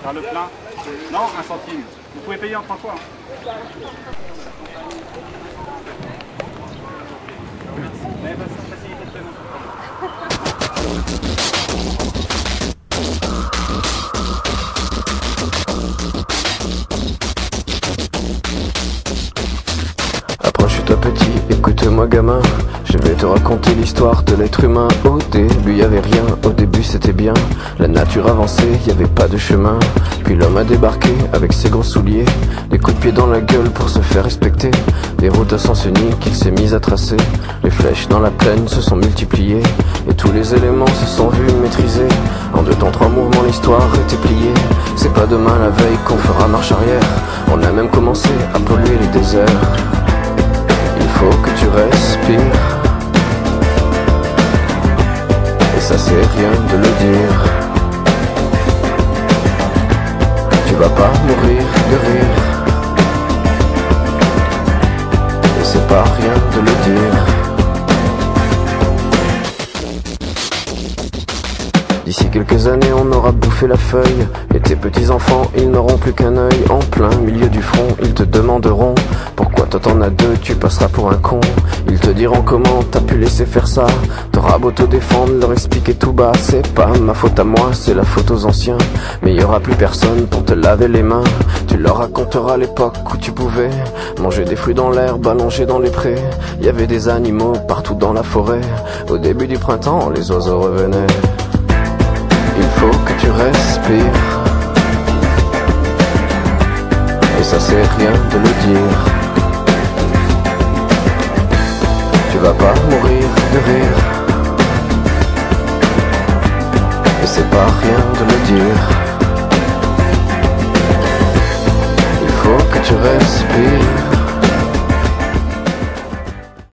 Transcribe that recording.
Faire le plein. Non, 1 centime. Vous pouvez payer en 3 fois. Hein. Vous avez facilité de paiement. Approche-toi petit, écoute-moi gamin. Je vais te raconter l'histoire de l'être humain. Au début y avait rien, au début c'était bien. La nature avançait, y avait pas de chemin. Puis l'homme a débarqué avec ses gros souliers, des coups de pied dans la gueule pour se faire respecter. Des routes à sens unique qu'il s'est mis à tracer. Les flèches dans la plaine se sont multipliées, et tous les éléments se sont vus maîtrisés. En 2 temps 3 mouvements l'histoire était pliée. C'est pas demain la veille qu'on fera marche arrière. On a même commencé à polluer les déserts. Il faut que tu respires, et ça c'est rien de le dire. Tu vas pas mourir de rire, et c'est pas rien de le dire. D'ici quelques années on aura bouffé la feuille, et tes petits enfants ils n'auront plus qu'un œil. En plein milieu du front ils te demanderont pourquoi toi t'en as 2, tu passeras pour un con. Ils te diront comment t'as pu laisser faire ça. T'auras beau te défendre, leur expliquer tout bas. C'est pas ma faute à moi, c'est la faute aux anciens. Mais y aura plus personne pour te laver les mains. Tu leur raconteras l'époque où tu pouvais manger des fruits dans l'herbe, allongés dans les prés. Y avait des animaux partout dans la forêt. Au début du printemps, les oiseaux revenaient. Il faut que tu respires, et ça c'est rien de le dire. Tu vas pas mourir de rire, et c'est pas rien de le dire. Il faut que tu respires,